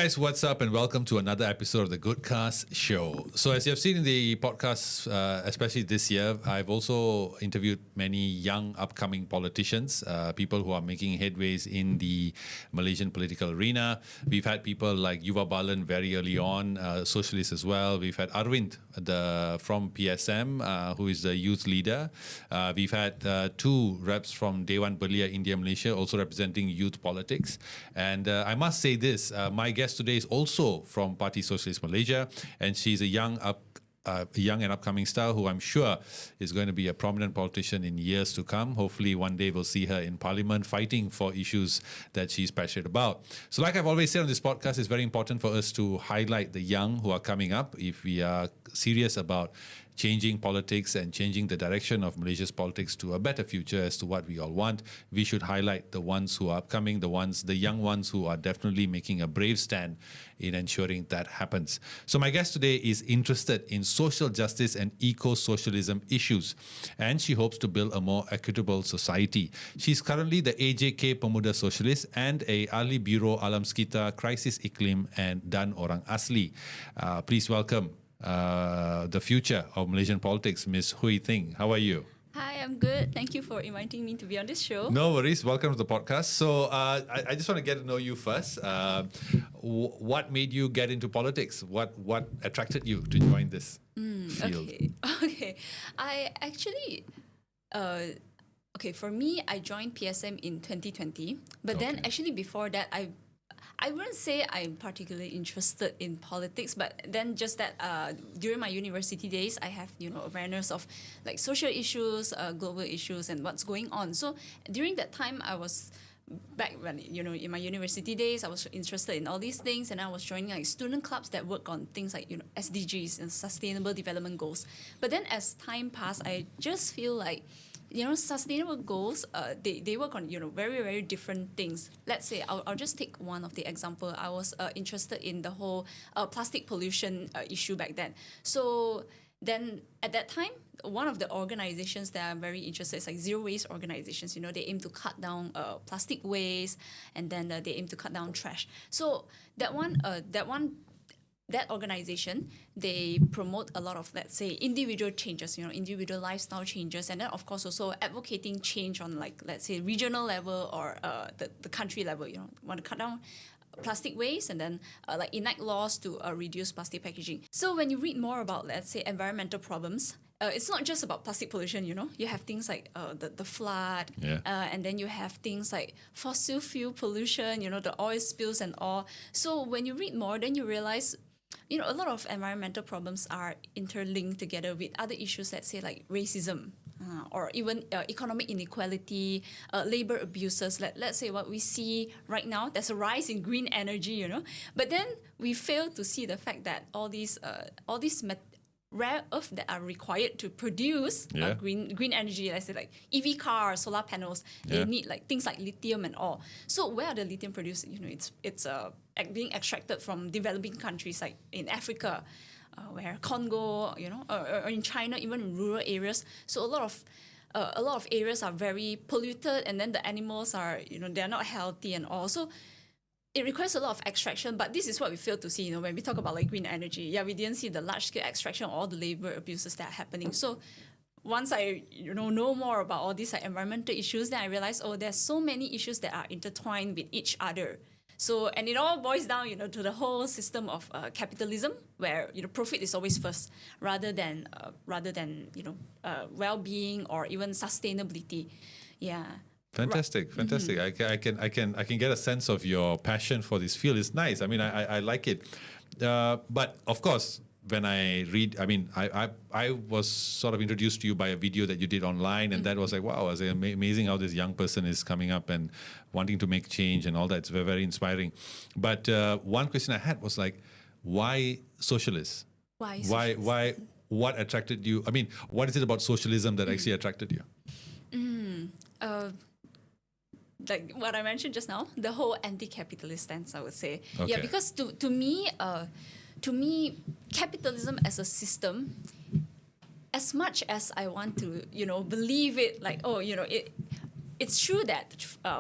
guys, what's up and welcome to another episode of the Goodcast Show. So as you have seen in the podcast, especially this year, I've also interviewed many young upcoming politicians, people who are making headways in the Malaysian political arena. We've had people like Yuva Balan very early on, socialists as well. We've had Arvind from PSM, who is the youth leader. We've had two reps from Dewan Belia, India, Malaysia, also representing youth politics. And I must say this, my guest today is also from Parti Sosialis Malaysia, and she's a young and upcoming star who I'm sure is going to be a prominent politician in years to come. Hopefully one day we'll see her in parliament fighting for issues that she's passionate about. So like I've always said on this podcast, it's very important for us to highlight the young who are coming up. If we are serious about changing politics and changing the direction of Malaysia's politics to a better future as to what we all want, we should highlight the ones who are upcoming, the young ones who are definitely making a brave stand in ensuring that happens. So my guest today is interested in social justice and eco-socialism issues, and she hopes to build a more equitable society. She's currently the AJK Pemuda Sosialis and a Ahli Biro Alam Sekitar, Krisis Iklim and Dan Orang Asli. Please welcome the future of Malaysian politics, Ms. Huei Ting. How are you? Hi, I'm good. Thank you for inviting me to be on this show. No worries. Welcome to the podcast. So I just want to get to know you first. What made you get into politics? What attracted you to join this field? Okay. I actually... for me, I joined PSM in 2020. But then actually before that, I wouldn't say I'm particularly interested in politics, but then just that during my university days, I have awareness of like social issues, global issues, and what's going on. So during that time, I was back when in my university days, I was interested in all these things, and I was joining like student clubs that work on things like SDGs and Sustainable Development Goals. But then as time passed, I just feel like sustainable goals, they work on, very, very different things. Let's say, I'll just take one of the example. I was interested in the whole plastic pollution issue back then. So then at that time, one of the organizations that I'm very interested in is like zero waste organizations. They aim to cut down plastic waste, and then they aim to cut down trash. So that organization, they promote a lot of, let's say, individual changes, individual lifestyle changes, and then of course also advocating change on like, let's say, regional level or the country level. Want to cut down plastic waste and then like enact laws to reduce plastic packaging. So when you read more about, let's say, environmental problems, it's not just about plastic pollution, you have things like the flood, and then you have things like fossil fuel pollution, the oil spills and all. So when you read more, then you realize a lot of environmental problems are interlinked together with other issues, let's say like racism, or even economic inequality, labor abuses. Let's say what we see right now, there's a rise in green energy, but then we fail to see the fact that all these rare earth that are required to produce green energy, let's say like EV cars, solar panels, they need like things like lithium and all. So where are the lithium produced? It's being extracted from developing countries like in Africa, where Congo, or in China, even in rural areas. So a lot of areas are very polluted, and then the animals are, they're not healthy and all. So it requires a lot of extraction, but this is what we fail to see, when we talk about like green energy. Yeah, we didn't see the large-scale extraction of all the labor abuses that are happening. So once I know more about all these like environmental issues, then I realized, there's so many issues that are intertwined with each other. So, and it all boils down, to the whole system of capitalism, where profit is always first, rather than well-being or even sustainability. Yeah. Fantastic. I can get a sense of your passion for this field. It's nice. I mean, I like it. But of course, when I read, I was sort of introduced to you by a video that you did online, and that was like, wow, it's amazing how this young person is coming up and wanting to make change and all that. It's very, very inspiring. But one question I had was like, why socialists? Why socialists? Why? What attracted you? I mean, what is it about socialism that actually attracted you? Like what I mentioned just now, the whole anti-capitalist stance, I would say. Okay. Yeah, because to me, capitalism as a system, as much as I want to, believe it, like, it's true that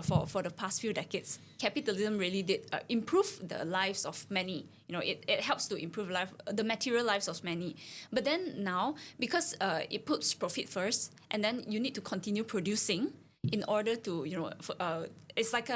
for the past few decades, capitalism really did improve the lives of many. It helps to improve the material lives of many. But then now, because it puts profit first, and then you need to continue producing in order to, it's like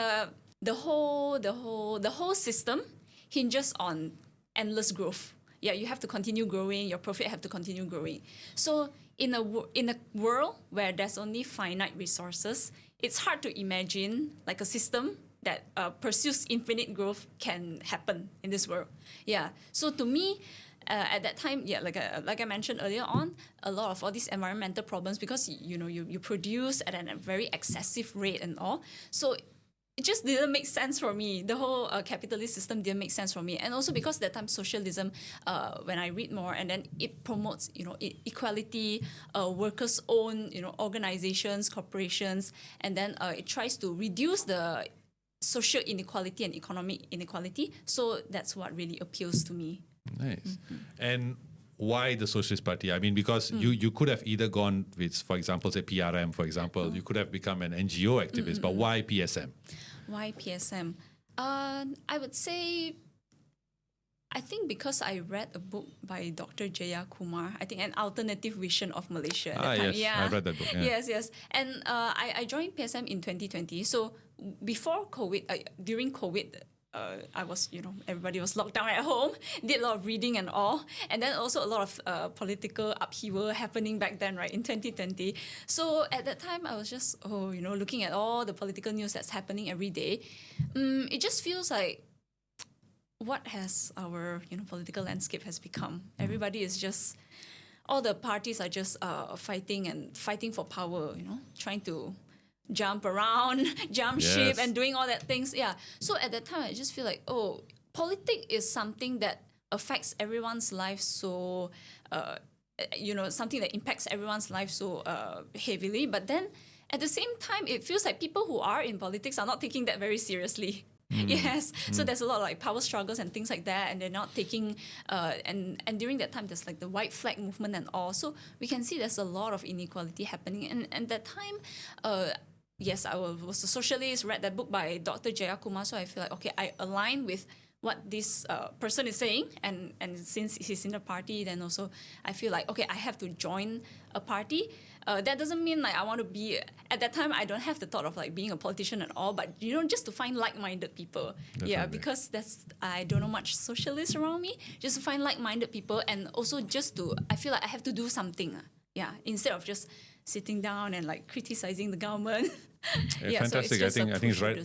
the whole system hinges on endless growth. Yeah, you have to continue growing. Your profit have to continue growing. So in a world where there's only finite resources, it's hard to imagine like a system that pursues infinite growth can happen in this world. Yeah. So to me, at that time, yeah, like I mentioned earlier on, a lot of all these environmental problems because you produce at a very excessive rate and all. So it just didn't make sense for me. The whole capitalist system didn't make sense for me, and also because that time socialism, when I read more, and then it promotes equality, workers' own organizations, corporations, and then it tries to reduce the social inequality and economic inequality. So that's what really appeals to me. Nice. Mm-hmm. And why the Socialist Party? I mean, because you could have either gone with, for example, say PRM, for example, you could have become an NGO activist, but why PSM? Why PSM? I would say, I think because I read a book by Dr. Jaya Kumar, I think An Alternative Vision of Malaysia. Yes, yeah. I read that book. Yeah. Yes. And I joined PSM in 2020. So before COVID, during COVID, I was, everybody was locked down at home, did a lot of reading and all. And then also a lot of political upheaval happening back then, right, in 2020. So at that time, I was just, looking at all the political news that's happening every day. It just feels like what has our, political landscape has become. Everybody is just, all the parties are just fighting for power, trying to jump around, jump ship, and doing all that things. Yeah. So at that time, I just feel like, politics is something that affects everyone's life so, something that impacts everyone's life so heavily. But then at the same time, it feels like people who are in politics are not taking that very seriously. Yes. So there's a lot of like power struggles and things like that, and they're not taking and during that time there's like the white flag movement and all. So we can see there's a lot of inequality happening. And that time yes, I was a socialist, read that book by Dr. Jaya Kumar, so I feel like, okay, I align with what this person is saying, and since he's in the party, then also I feel like, okay, I have to join a party. That doesn't mean like I want to be, at that time, I don't have the thought of like being a politician and all, but just to find like-minded people. Definitely. Yeah, because I don't know much socialists around me, just to find like-minded people, and also just to, I feel like I have to do something. Yeah, instead of just sitting down and like criticizing the government. Fantastic. So I think it's right.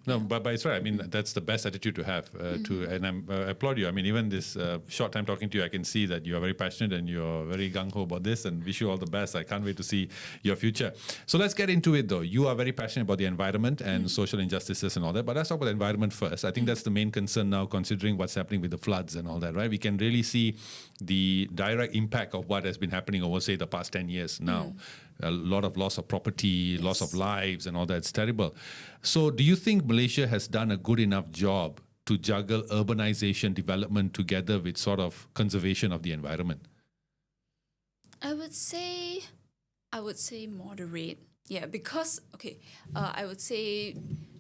No, but it's right. I mean, that's the best attitude to have. And I applaud you. I mean, even this short time talking to you, I can see that you are very passionate and you're very gung ho about this. And wish you all the best. I can't wait to see your future. So let's get into it, though. You are very passionate about the environment and social injustices and all that. But let's talk about the environment first. I think that's the main concern now, considering what's happening with the floods and all that. Right? We can really see the direct impact of what has been happening over, say, the past 10 years now. A lot of loss of property, loss of lives and all that. It's terrible. So do you think Malaysia has done a good enough job to juggle urbanization development together with sort of conservation of the environment? I would say moderate. Yeah, because, I would say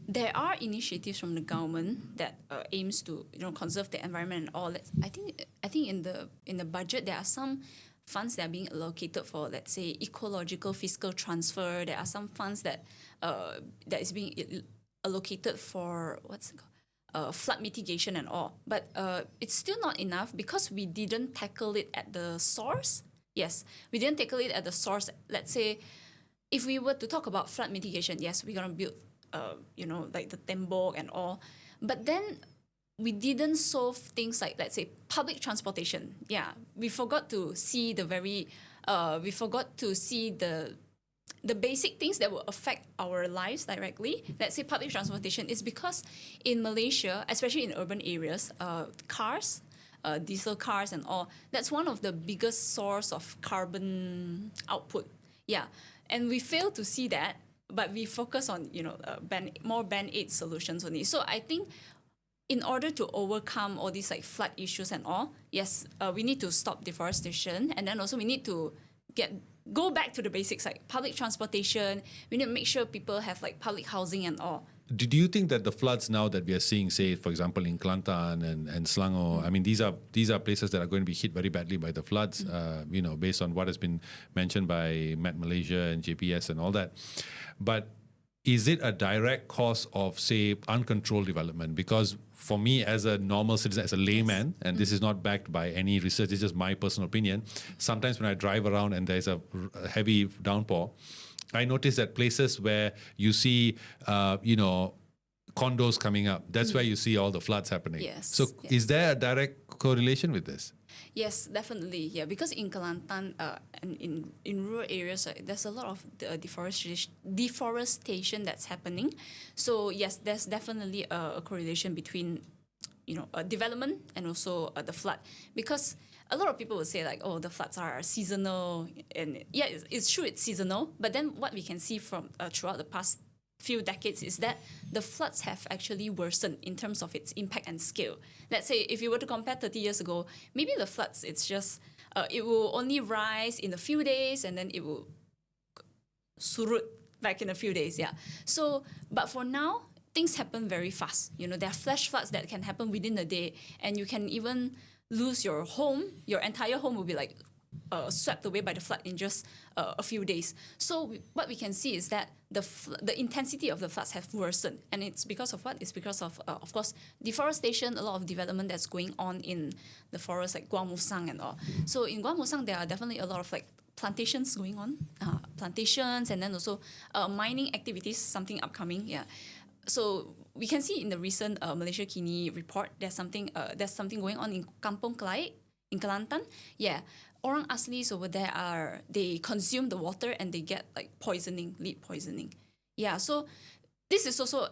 there are initiatives from the government that aims to, conserve the environment and all that. I think in the budget there are some funds that are being allocated for, let's say, ecological fiscal transfer. There are some funds that is being allocated for flood mitigation and all. But it's still not enough because we didn't tackle it at the source. Yes, we didn't tackle it at the source. Let's say, if we were to talk about flood mitigation, yes, we're gonna build, like the tembok and all. But then we didn't solve things like, let's say, public transportation. Yeah, we forgot to see the basic things that will affect our lives directly. Let's say public transportation is because in Malaysia, especially in urban areas, cars, diesel cars and all, that's one of the biggest source of carbon output. Yeah, and we fail to see that, but we focus on, more band-aid solutions only. So I think in order to overcome all these like flood issues and all, yes, we need to stop deforestation, and then also we need to get go back to the basics, like public transportation. We need to make sure people have like public housing and all. Do you think that the floods now that we are seeing, say, for example, in Kelantan and Selangor, I mean, these are places that are going to be hit very badly by the floods, based on what has been mentioned by Malaysia and JPS and all that. But is it a direct cause of, say, uncontrolled development? Because for me, as a normal citizen, as a layman, and this is not backed by any research, it's just my personal opinion, sometimes when I drive around and there's a heavy downpour, I notice that places where you see, condos coming up, that's where you see all the floods happening. Yes. So is there a direct correlation with this? Yes, definitely. Yeah, because in Kelantan and in rural areas, there's a lot of deforestation that's happening. So yes, there's definitely a correlation between, development and also the flood. Because a lot of people will say like, oh, the floods are seasonal, and yeah, it's true, it's seasonal. But then what we can see from throughout the past few decades is that the floods have actually worsened in terms of its impact and scale. Let's say if you were to compare 30 years ago, maybe the floods, it's just, it will only rise in a few days and then it will surut back in a few days, yeah. So, but for now, things happen very fast. There are flash floods that can happen within a day, and you can even lose your home. Your entire home will be like swept away by the flood in just a few days. So what we can see is that the intensity of the floods have worsened, and it's because of what? It's because of course, deforestation, a lot of development that's going on in the forest, like Gua Musang and all. So in Gua Musang, there are definitely a lot of like plantations going on, plantations, and then also mining activities, something upcoming, yeah. So we can see in the recent Malaysia Kini report, there's something going on in Kampung Kelait, in Kelantan. Yeah, orang aslis over there they consume the water and they get like lead poisoning. Yeah, so this is also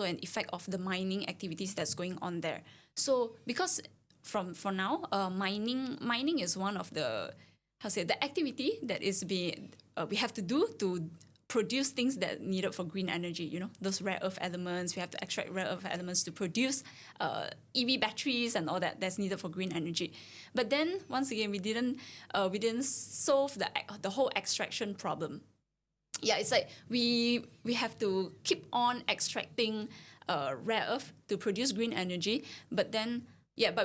an effect of the mining activities that's going on there. So because for now, mining is one of the activity that is we have to do to produce things that needed for green energy, those rare earth elements. We have to extract rare earth elements to produce EV batteries and all that's needed for green energy. But then once again, we didn't solve the whole extraction problem. Yeah, it's like we have to keep on extracting rare earth to produce green energy, but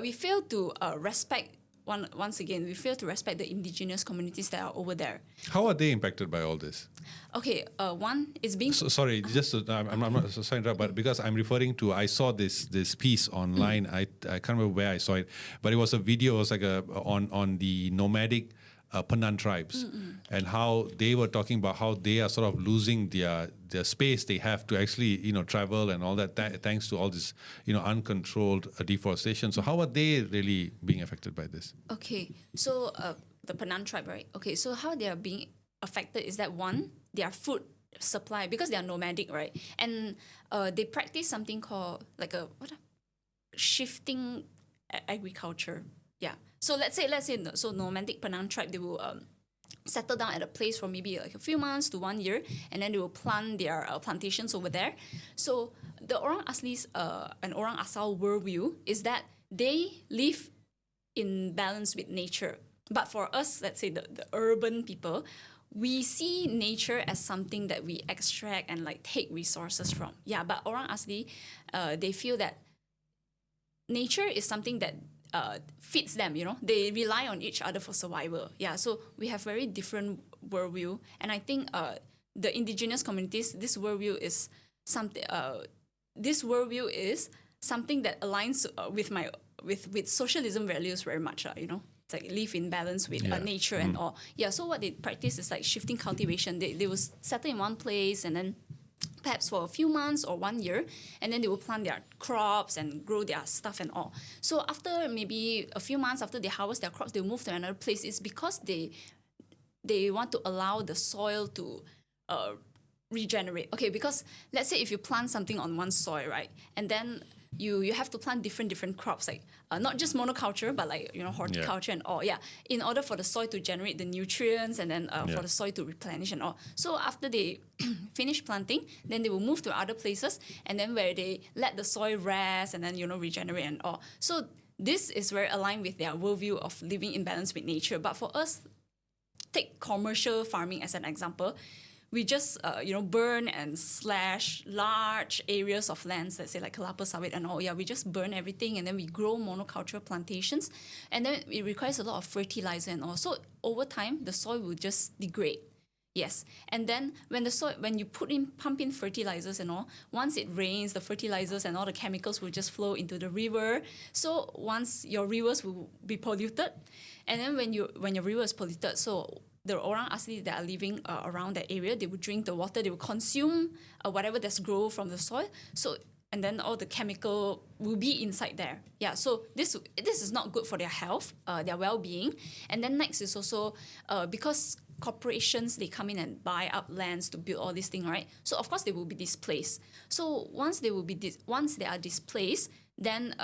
we fail to respect. Once again, we fail to respect the indigenous communities that are over there. How are they impacted by all this? Okay, one is being... sorry, I'm not sorry to interrupt, but because I'm referring to, I saw this piece online. I can't remember where I saw it, but it was a video. It was like on the nomadic Penan tribes, and how they were talking about how they are sort of losing their space they have to actually travel and all that thanks to all this uncontrolled deforestation. So how are they really being affected by this? Okay, so the Penan tribe, right? Okay, so how they are being affected is that one, their food supply, because they are nomadic, right? And they practice something called like shifting agriculture. Yeah. So let's say nomadic Penang tribe, they will settle down at a place for maybe like a few months to 1 year, and then they will plant their plantations over there. So the Orang Aslis and Orang Asal worldview is that they live in balance with nature. But for us, let's say the urban people, we see nature as something that we extract and like take resources from. Yeah, but Orang Asli, they feel that nature is something that fits them, they rely on each other for survival. Yeah, so we have very different worldview, and I think the indigenous communities, this worldview is something that aligns with socialism values very much. It's like live in balance with nature and all. Yeah, so what they practice is like shifting cultivation. They will settle in one place and then perhaps for a few months or 1 year, and then they will plant their crops and grow their stuff and all. So after maybe a few months after they harvest their crops, they'll move to another place. It's because they want to allow the soil to regenerate. Okay, because let's say if you plant something on one soil, right, and then you have to plant different crops, like not just monoculture, but like horticulture and all. Yeah, in order for the soil to generate the nutrients and then for the soil to replenish and all. So after they finish planting, then they will move to other places, and then where they let the soil rest and then regenerate and all. So this is very aligned with their worldview of living in balance with nature. But for us, take commercial farming as an example. We just burn and slash large areas of lands, let's say like Kelapa Sawit and all. Yeah, we just burn everything and then we grow monoculture plantations, and then it requires a lot of fertilizer and all. So over time, the soil will just degrade. Yes, and then when you pump in fertilizers and all, once it rains, the fertilizers and all the chemicals will just flow into the river. So once your rivers will be polluted, and then when your river is polluted, so the orang asli that are living around that area, they will drink the water, they will consume whatever that's grown from the soil. So and then all the chemical will be inside there. Yeah, so this is not good for their health, their well-being. And then next is also because corporations, they come in and buy up lands to build all these things, right? So of course they will be displaced. So once they are displaced, then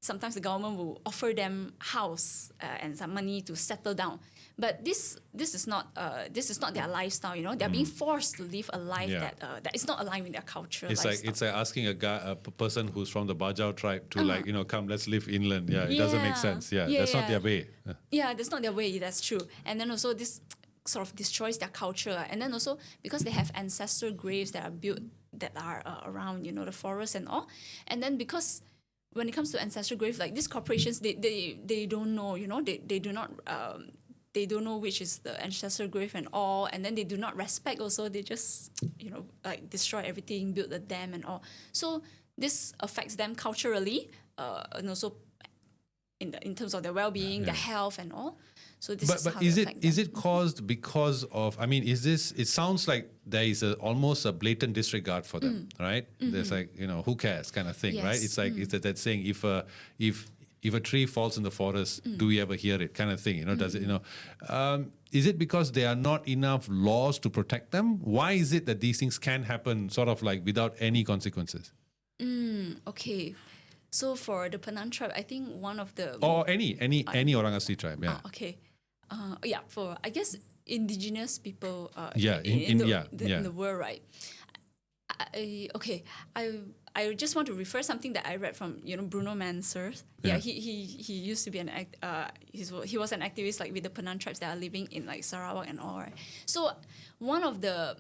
sometimes the government will offer them house and some money to settle down. But this is not their lifestyle. They're being forced to live a life that is not aligned with their culture. It's lifestyle. like asking a person who's from the Bajau tribe to come, let's live inland. Yeah, it doesn't make sense. That's not their way. Yeah, that's not their way. That's true. And then also this sort of destroys their culture. And then also because they have ancestral graves that are built that are around the forest and all. And then because when it comes to ancestral graves, like these corporations, they don't know. They do not. They don't know which is the ancestral grave and all, and then they do not respect also. They just, like destroy everything, build a dam and all. So this affects them culturally, and also in terms of their well-being, their health and all. So this is how is it caused because of? I mean, is this? It sounds like there is almost a blatant disregard for them, right? There's like who cares kind of thing, right? It's like it's that saying if a tree falls in the forest, do we ever hear it? Kind of thing, does it, is it because there are not enough laws to protect them? Why is it that these things can happen sort of like without any consequences? Okay. So for the Penang tribe, I think one of the... Or any Orang Asli tribe, yeah. Okay. For, I guess, indigenous people in the world, right? I just want to refer something that I read from Bruno Mansers. Yeah, he used to be he was an activist like with the Penang tribes that are living in like Sarawak and all, right? So one of the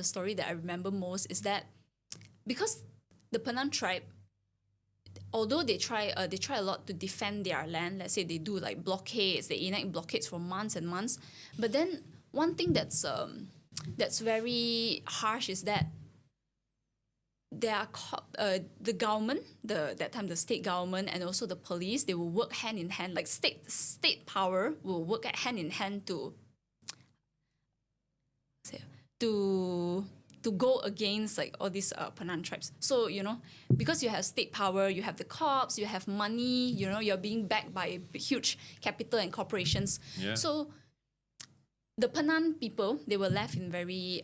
story that I remember most is that because the Penang tribe, although they try a lot to defend their land, let's say they do like blockades, they enact blockades for months and months, but then one thing that's very harsh is that the government, that time the state government and also the police, they will work hand in hand. Like state power will work hand in hand to go against like all these Penang tribes. So because you have state power, you have the cops, you have money. You're being backed by huge capital and corporations. Yeah. So the Penang people, they were left in very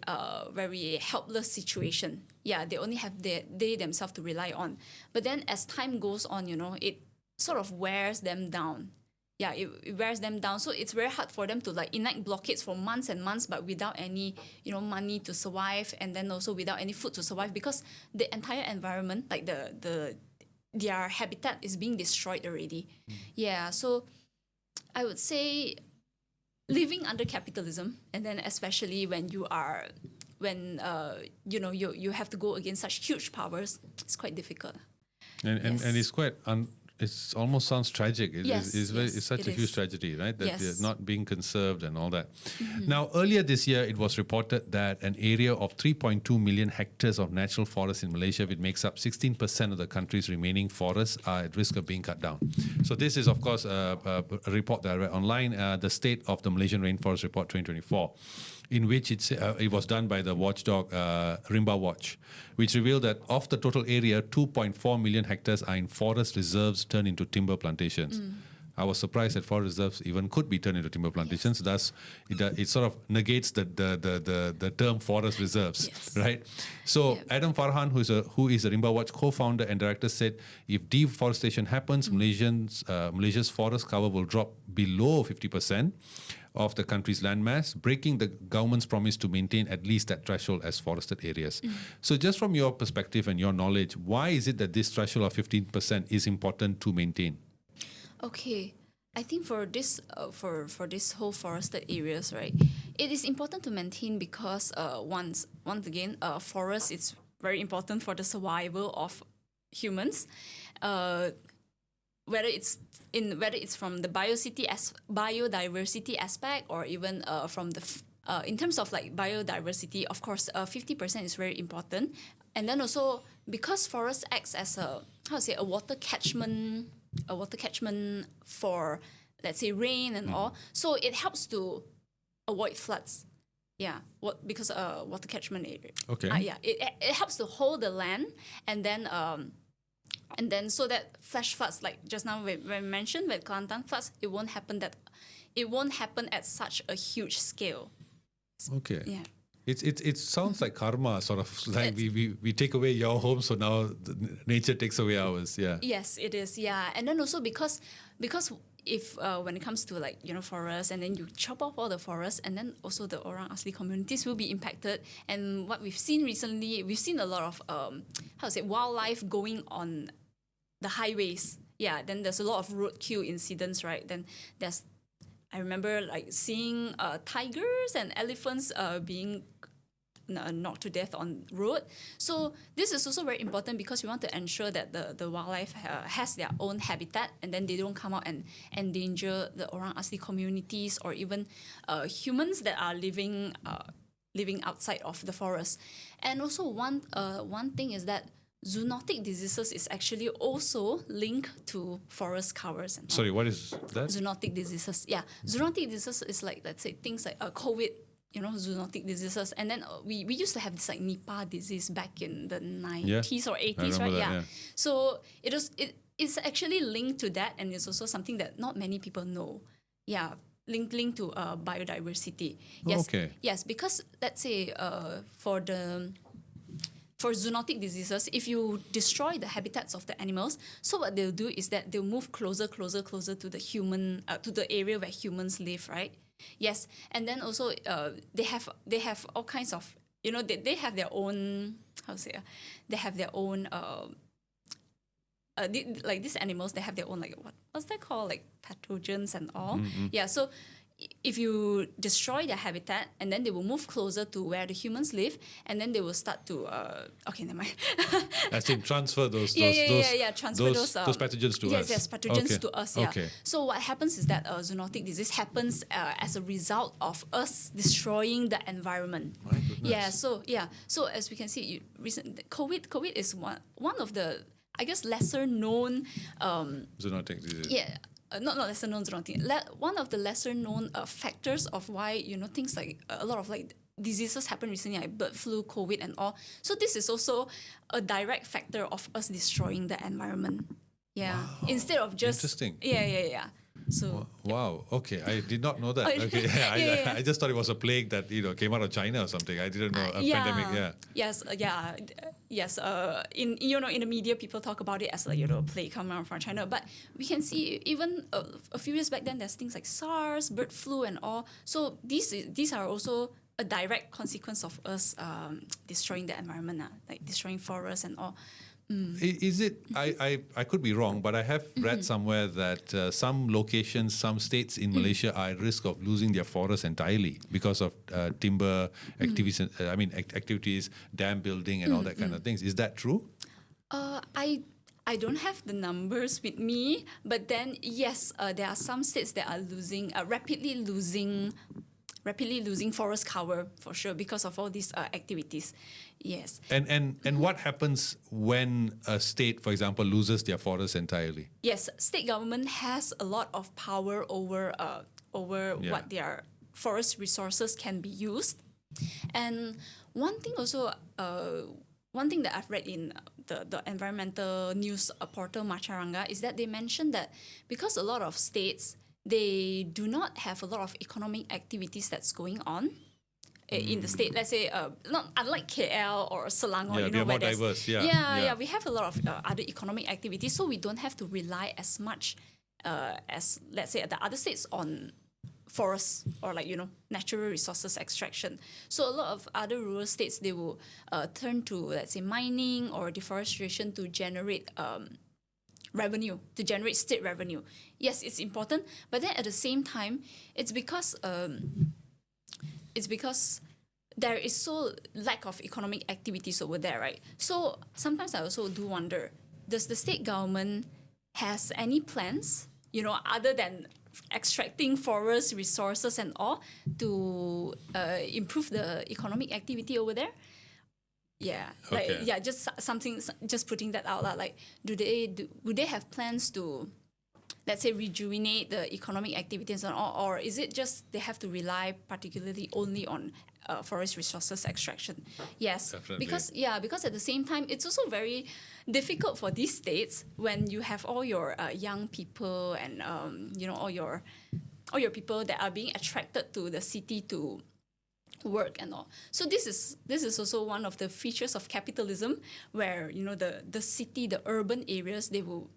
helpless situation. Yeah, they only have they themselves to rely on. But then as time goes on, it sort of wears them down. Yeah, it wears them down. So it's very hard for them to like enact blockades for months and months, but without any money to survive, and then also without any food to survive, because the entire environment, like their habitat is being destroyed already. Yeah, so I would say, living under capitalism, and then especially when you have to go against such huge powers, it's quite difficult. And it's quite it almost sounds tragic. It's such a huge tragedy, right? That they're not being conserved and all that. Now, earlier this year, it was reported that an area of 3.2 million hectares of natural forest in Malaysia, which makes up 16% of the country's remaining forests, are at risk of being cut down. So this is, of course, a report that I read online, the State of the Malaysian Rainforest Report 2024. In which it was done by the watchdog Rimba Watch, which revealed that of the total area, 2.4 million hectares are in forest reserves turned into timber plantations. I was surprised that forest reserves even could be turned into timber plantations. Thus, it sort of negates the term forest reserves, right? So Adam Farhan, who is a Rimba Watch co-founder and director, said if deforestation happens, Malaysia's forest cover will drop below 50% of the country's landmass, breaking the government's promise to maintain at least that threshold as forested areas. So just from your perspective and your knowledge, why is it that this threshold of 15% is important to maintain? Okay. I think for this whole forested areas, right, it is important to maintain because once again, forest is very important for the survival of humans. Uh, whether it's from the biodiversity aspect, or even from in terms of like biodiversity, of course, 50% is very important. And then also because forest acts as a water catchment, for, let's say, rain and all, so it helps to avoid floods. Yeah, because water catchment area. Okay. Yeah, it helps to hold the land, and then so that flash floods, like just now when we mentioned with Kelantan floods, it won't happen at such a huge scale. Okay. Yeah. It sounds like karma, sort of like we take away your home, so now nature takes away ours. Yeah. Yes, it is. Yeah, and then also because if when it comes to, like, forests, and then you chop off all the forests, and then also the orang asli communities will be impacted. And what we've seen recently, we've seen a lot of wildlife going on the highways. Yeah, then there's a lot of roadkill incidents, right? Then I remember like seeing tigers and elephants being knocked to death on road. So this is also very important because we want to ensure that the wildlife has their own habitat, and then they don't come out and endanger the orang asli communities, or even humans that are living outside of the forest. And also one thing is that zoonotic diseases is actually also linked to forest covers. And Sorry, what is that? Zoonotic diseases. Yeah, zoonotic diseases is like, let's say, things like COVID, zoonotic diseases. And then we used to have this like Nipah disease back in the 90s or 80s, right? That, yeah. So it's actually linked to that, and it's also something that not many people know. Yeah, linked to biodiversity. Yes. Okay. Yes, because let's say for zoonotic diseases, if you destroy the habitats of the animals, so what they'll do is that they'll move closer to the human, to the area where humans live, right? Yes, and then also they have all kinds of, they have their own, they have their own like these animals, they have their own, like, what's that called, like pathogens and all. Yeah, so if you destroy their habitat, and then they will move closer to where the humans live, and then they will start to okay, never mind. As in transfer those transfer those pathogens to us. Yes, pathogens to us. Yeah. Okay. So what happens is that zoonotic disease happens as a result of us destroying the environment. My goodness. So as we can see, COVID is one of the, I guess, lesser known Zoonotic disease. Yeah. Not lesser known zoonotic. One of the lesser known factors of why things like a lot of like diseases happen recently, like bird flu, COVID, and all. So this is also a direct factor of us destroying the environment. Yeah. Wow. Instead of just Interesting. Yeah. So wow. Okay, I did not know that. Okay, I just thought it was a plague that came out of China or something. I didn't know a pandemic. Yeah. Yes. Yes. In the media, people talk about it as like a plague coming out from China. But we can see even a few years back then, there's things like SARS, bird flu, and all. So these are also a direct consequence of us destroying the environment, like destroying forests and all. Is it? I could be wrong, but I have read somewhere that some locations, some states in Malaysia are at risk of losing their forests entirely because of timber activities. Activities, dam building, and all that kind of things. Is that true? I don't have the numbers with me, but then yes, there are some states that are rapidly losing forest cover for sure because of all these activities. Yes. And what happens when a state, for example, loses their forests entirely? Yes, state government has a lot of power over what their forest resources can be used. And one thing that I've read in the environmental news portal Macaranga is that they mentioned that because a lot of states, they do not have a lot of economic activities that's going on in the state. Let's say, not unlike KL or Selangor, they're more where diverse. we have a lot of other economic activities, so we don't have to rely as much as, let's say, the other states on forests or natural resources extraction. So a lot of other rural states, they will turn to, let's say, mining or deforestation to generate revenue, to generate state revenue. Yes, it's important, but then at the same time, it's because there is so lack of economic activities over there, right? So sometimes I also do wonder, does the state government has any plans, other than extracting forest resources and all, to improve the economic activity over there? Yeah, Okay. just something, just putting that out, like, would they have plans to, let's say, rejuvenate the economic activities and all, or is it just they have to rely particularly only on forest resources extraction? Yes, Definitely. because at the same time, it's also very difficult for these states when you have all your young people and all your people that are being attracted to the city to work and all. So this is also one of the features of capitalism, where the city, the urban areas, they will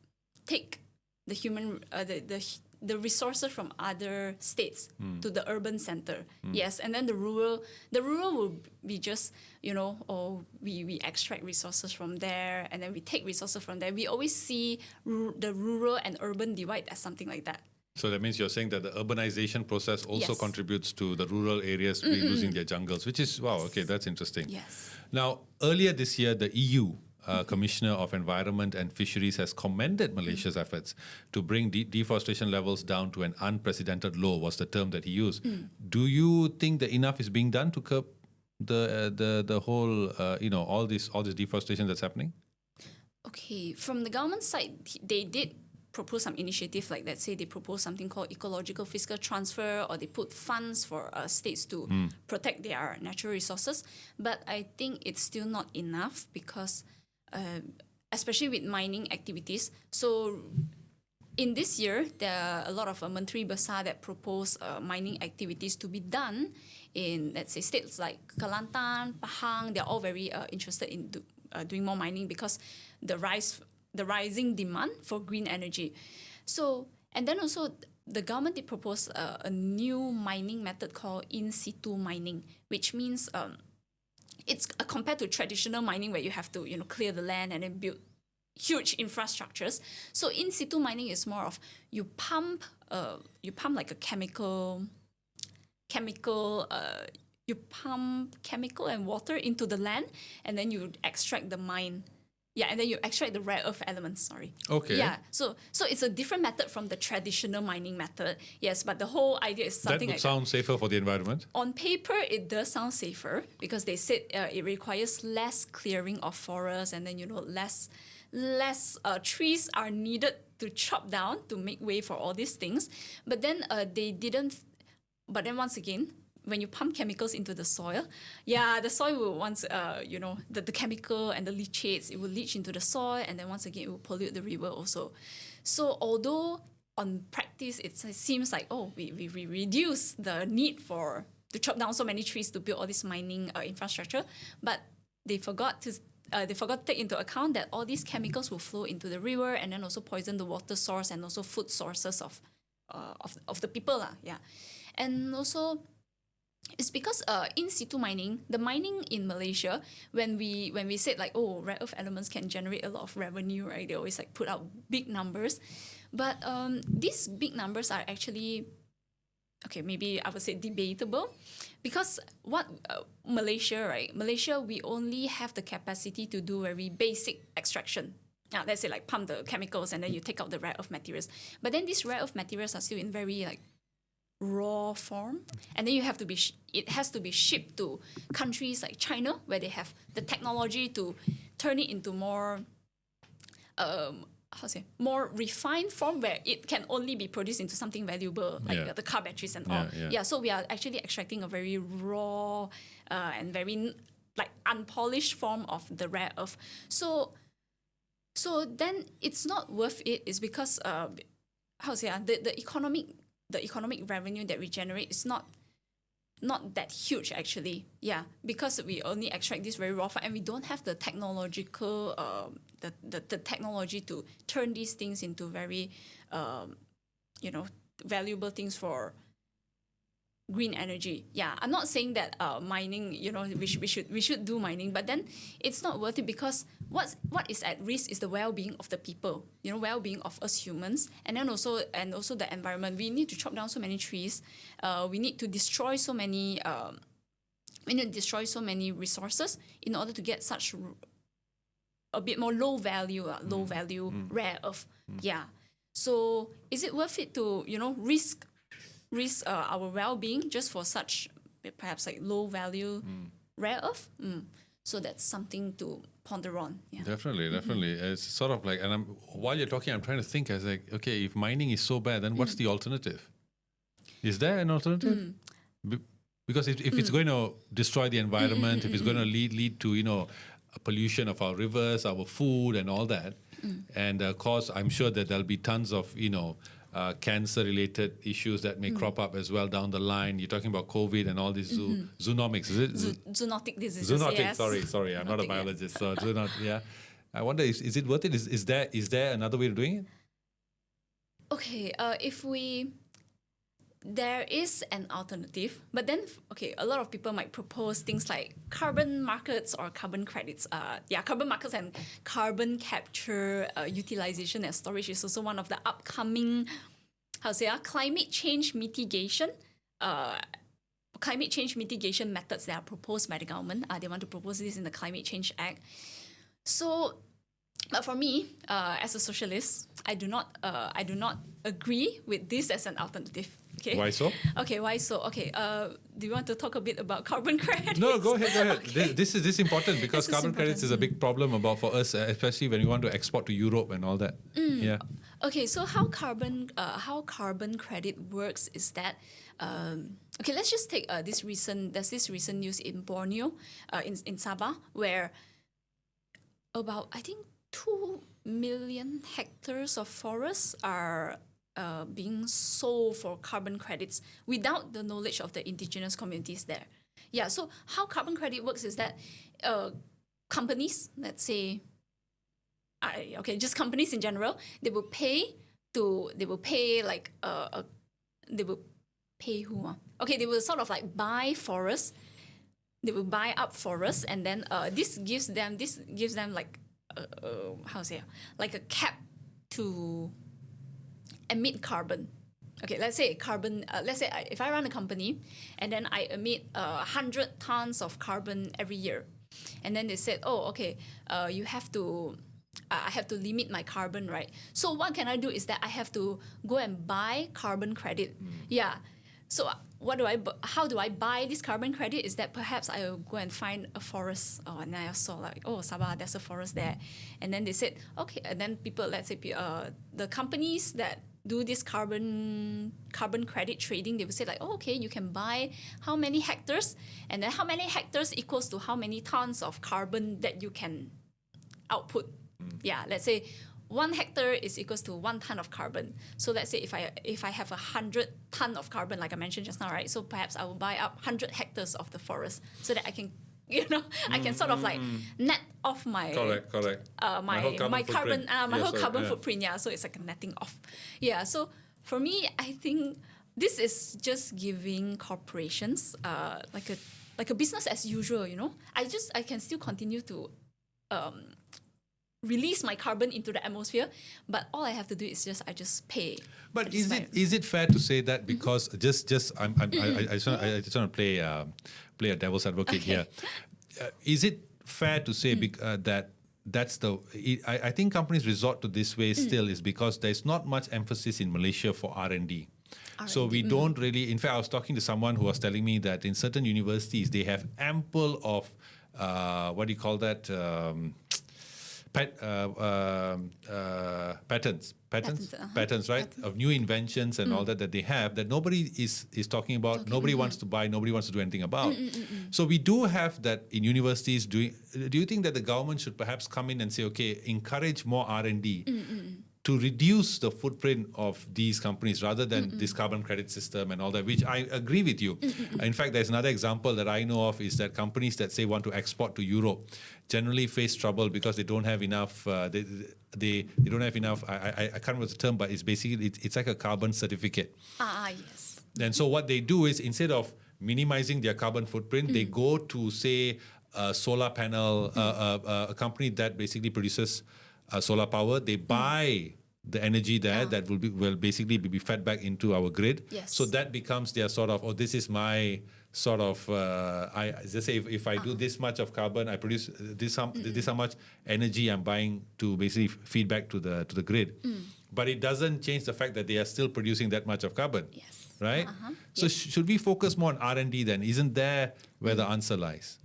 take the human the resources from other states to the urban center. Yes, and then the rural will be just we extract resources from there, and then we take resources from there. We always see the rural and urban divide as something like that. So that means you're saying that the urbanization process also Yes. contributes to the rural areas losing their jungles, which is, wow, okay, that's interesting. Yes. Now, earlier this year, the EU Commissioner of Environment and Fisheries has commended Malaysia's efforts to bring deforestation levels down to an unprecedented low, was the term that he used. Do you think that enough is being done to curb the whole, all this deforestation that's happening? Okay, from the government side, they did propose some initiative, like, let's say they propose something called ecological fiscal transfer, or they put funds for states to protect their natural resources. But I think it's still not enough, because especially with mining activities. So in this year, there are a lot of Menteri Besar that propose mining activities to be done in, let's say, states like Kelantan, Pahang. They're all very interested in doing more mining, because the rising demand for green energy. So, and then also the government did propose a new mining method called in situ mining, which means it's compared to traditional mining, where you have to clear the land and then build huge infrastructures. So in situ mining is more of you pump like a chemical you pump chemical and water into the land, and then you extract the mine. Yeah, and then you extract the rare earth elements, sorry. Okay. Yeah, so it's a different method from the traditional mining method. Yes, but the whole idea is That something would like sound safer for the environment. on paper, it does sound safer, because they said it requires less clearing of forests, and then less trees are needed to chop down to make way for all these things. But then they didn't. But then once again, when you pump chemicals into the soil, the soil will the chemical and the leachates, it will leach into the soil, and then once again it will pollute the river also. So although on practice it seems like, we reduce the need to chop down so many trees to build all this mining infrastructure, but they forgot to take into account that all these chemicals will flow into the river, and then also poison the water source and also food sources of the people. And also, it's because in situ mining, the mining in Malaysia, when we said like, rare earth elements can generate a lot of revenue, right? They always like put out big numbers, but these big numbers are actually, okay, maybe I would say debatable, because what Malaysia, right? Malaysia, we only have the capacity to do very basic extraction. Now, let's say like pump the chemicals and then you take out the rare earth materials. But then these rare earth materials are still in very like raw form, and then it has to be shipped to countries like China, where they have the technology to turn it into more more refined form, where it can only be produced into something valuable, like the car batteries and all. So we are actually extracting a very raw and very like unpolished form of the rare earth. So then it's not worth it, is because the economic revenue that we generate is not that huge actually. Because we only extract this very raw form, and we don't have the technological the technology to turn these things into very valuable things for green energy. Yeah, I'm not saying that mining, we should do mining, but then it's not worth it because what is at risk is the well-being of the people, well-being of us humans, and then also the environment. We need to chop down so many trees. We need to destroy so many. Resources in order to get such a bit more low value rare earth. Yeah. So is it worth it to risk our well-being just for such perhaps like low value rare earth? So that's something to ponder on. Yeah. Definitely. It's sort of like, and while you're talking, I'm trying to think. I was like, okay, if mining is so bad, then what's the alternative? Is there an alternative? Because if it's going to destroy the environment, if it's going to lead to a pollution of our rivers, our food, and all that, and cause, I'm sure that there'll be tons of cancer-related issues that may crop up as well down the line. You're talking about COVID and all these zoonomics, is it? Zoonotic diseases. Zoonotic. Yes. Sorry, I'm not a biologist, so zoonotic. Yeah, I wonder, is it worth it? Is there another way of doing it? Okay, there is an alternative, but then, a lot of people might propose things like carbon markets or carbon credits. Carbon markets and carbon capture, utilization and storage is also one of the upcoming, climate change mitigation. Climate change mitigation methods that are proposed by the government. They want to propose this in the Climate Change Act. So, but for me, as a socialist, I do not agree with this as an alternative. Okay. Why so? Okay, why so? Okay, do you want to talk a bit about carbon credits? No, go ahead. Okay. This is important because carbon credits is a big problem for us, especially when we want to export to Europe and all that. Yeah. Okay, so how carbon credit works is that let's just take this recent news in Borneo, in Sabah, where about, I think, 2 million hectares of forests are being sold for carbon credits without the knowledge of the indigenous communities there. Yeah, so how carbon credit works is that companies, let's say, just companies in general, they will pay who? Okay, they will sort of like buy forests. They will buy up forests, and then this gives them like like a cap to emit carbon. Okay, let's say if I run a company and then I emit 100 tons of carbon every year, and then they said, I have to limit my carbon, right? So what can I do is that I have to go and buy carbon credit. Yeah. So how do I buy this carbon credit? Is that perhaps I will go and find a forest. And I saw Sabah, there's a forest there. And then they said, okay, and then people, let's say the companies that do this carbon credit trading, they will say you can buy how many hectares, and then how many hectares equals to how many tons of carbon that you can output. Yeah, let's say 1 hectare is equals to 1 ton of carbon. So let's say if I have 100 ton of carbon, like I mentioned just now, right? So perhaps I will buy up 100 hectares of the forest so that I can, I can sort of like net off my correct my carbon whole carbon footprint. Yeah, so it's like a netting off. Yeah, so for me, I think this is just giving corporations like a business as usual. I can still continue to release my carbon into the atmosphere, but all I have to do is I just pay. But is it fair to say that because I just want to play a devil's advocate here? Is it fair to say that that's I think companies resort to this way still is because there's not much emphasis in Malaysia for R&D. So we don't really. In fact, I was talking to someone who was telling me that in certain universities they have ample of what do you call that? Patents, right? Of new inventions and all that they have that nobody is talking about. Nobody wants to buy. Nobody wants to do anything about. So we do have that in universities. Do you think that the government should perhaps come in and say, okay, encourage more R&D to reduce the footprint of these companies rather than this carbon credit system and all that, which I agree with you. In fact, there's another example that I know of is that companies that say want to export to Europe generally face trouble because they don't have enough, they don't have enough, I can't remember the term, but it's basically, it's like a carbon certificate. Yes. And so what they do is instead of minimizing their carbon footprint, they go to, say, a solar panel, a company that basically produces solar power. They buy the energy there that will basically be fed back into our grid. Yes. So that becomes their sort of, this is my sort of, I just say if I do this much of carbon, I produce this how much energy I'm buying to basically feed back to the grid. But it doesn't change the fact that they are still producing that much of carbon. Yes. Right? So should we focus more on R&D then? Isn't there where the answer lies?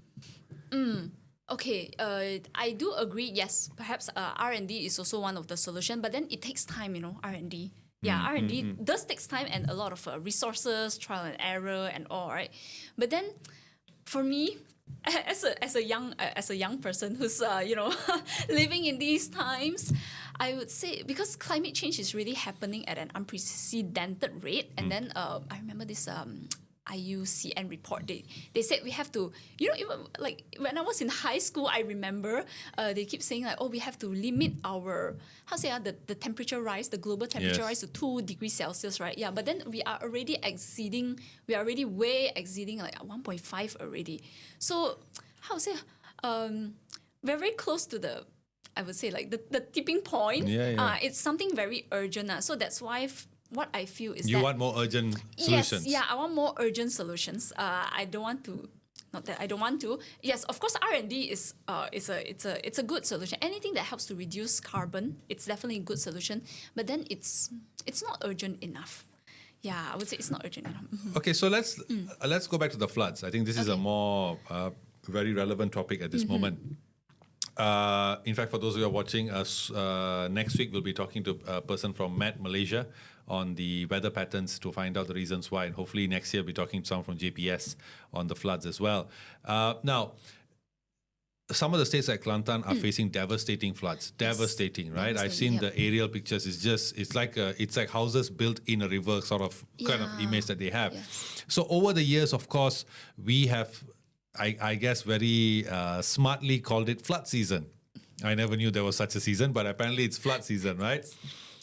Okay, I do agree. Yes, perhaps R&D is also one of the solution, but then it takes time, R&D. Yeah, R&D does takes time and a lot of resources, trial and error, and all, right? But then, for me, as a young person who's living in these times, I would say because climate change is really happening at an unprecedented rate, and then I remember this IUCN report. They said we have to, even like when I was in high school, I remember they keep saying like, we have to limit our the temperature rise, the global temperature rise to 2 degrees Celsius, right? Yeah, but then we are already way exceeding like 1.5 already. So we're very close to the, I would say like the tipping point. It's something very urgent. So that's why what I feel is you want more urgent solutions. Yes, I want more urgent solutions. I don't want to. Not that I don't want to. Yes, of course, R&D is a good solution. Anything that helps to reduce carbon, it's definitely a good solution. But then it's not urgent enough. Yeah, I would say it's not urgent enough. Okay, so let's go back to the floods. I think this is a more very relevant topic at this moment. In fact, for those who are watching us, next week we'll be talking to a person from Malaysia on the weather patterns to find out the reasons why. And hopefully next year we'll be talking to someone from JPS on the floods as well. Now, some of the states like Kelantan are facing devastating floods. Devastating, right? I've seen the aerial pictures. It's like houses built in a river sort of kind of image that they have. Yes. So over the years, of course, we have, I guess, very smartly called it flood season. I never knew there was such a season, but apparently it's flood season, right?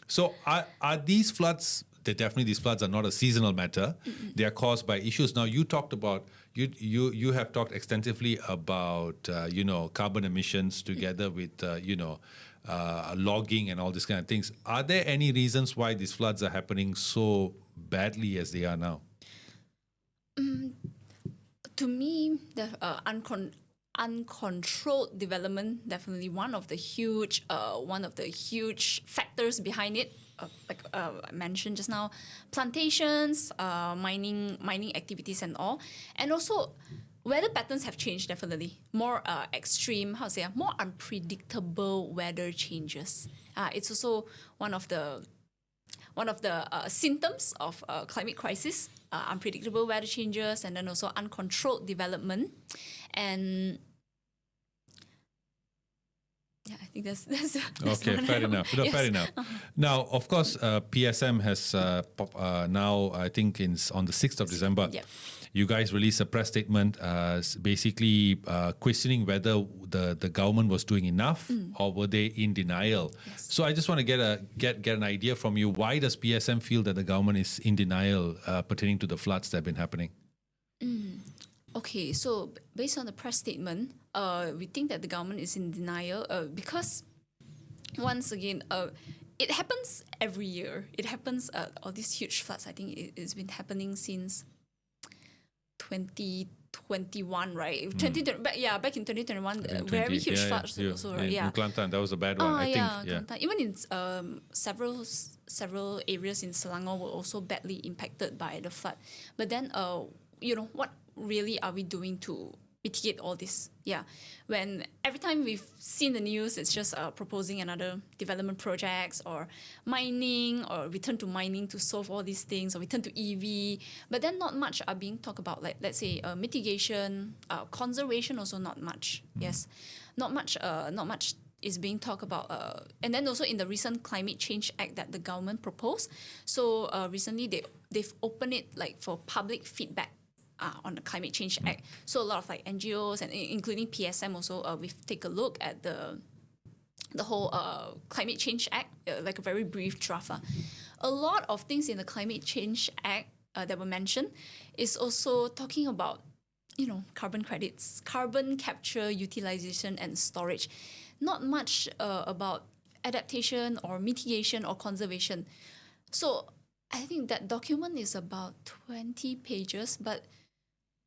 So are these floods, these floods are not a seasonal matter. They are caused by issues. Now, you talked about, you have talked extensively about, carbon emissions together with, logging and all these kind of things. Are there any reasons why these floods are happening so badly as they are now? To me, the uncontrolled development, definitely one of the huge factors behind it. Like I mentioned just now, plantations, mining activities, and all, and also weather patterns have changed. Definitely more extreme. More unpredictable weather changes. It's also one of the symptoms of climate crisis. Unpredictable weather changes, and then also uncontrolled development, and I think that's okay. Fair enough. No, yes. Fair enough. Now, of course, PSM has now, I think, on the 6th of December. Yep. You guys released a press statement, basically questioning whether the government was doing enough or were they in denial. Yes. So I just want to get an idea from you. Why does PSM feel that the government is in denial pertaining to the floods that have been happening? Okay, so based on the press statement, we think that the government is in denial because, once again, it happens every year. It happens, all these huge floods. I think it's been happening since 2021, right? Back in 2021, very huge floods also, right? In Kelantan, that was a bad one, I think. Kelantan. Even in several areas in Selangor were also badly impacted by the flood. But then, what really are we doing to mitigate all this? Yeah, when every time we've seen the news, it's just proposing another development projects or mining or return to mining to solve all these things, or return to EV. But then not much are being talked about, like let's say mitigation, conservation, also not much. Yes, not much is being talked about. And then also in the recent Climate Change Act that the government proposed. So recently they've opened it like for public feedback on the Climate Change Act. So a lot of like NGOs and including PSM also, we've taken a look at the whole Climate Change Act, like a very brief draft. A lot of things in the Climate Change Act that were mentioned is also talking about, carbon credits, carbon capture, utilization, and storage. Not much about adaptation or mitigation or conservation. So I think that document is about 20 pages, but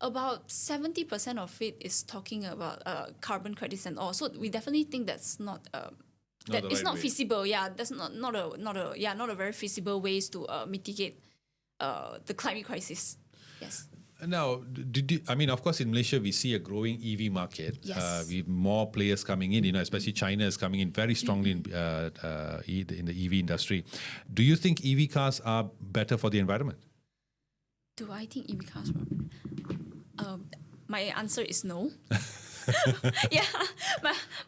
about 70% of it is talking about carbon credits and all. So we definitely think that's not that it's not feasible. Yeah, that's not a very feasible ways to mitigate the climate crisis. Yes. Now, of course, in Malaysia, we see a growing EV market. Yes. With more players coming in, especially China is coming in very strongly in the EV industry. Do you think EV cars are better for the environment? Do I think EV cars are my answer is no. Yeah,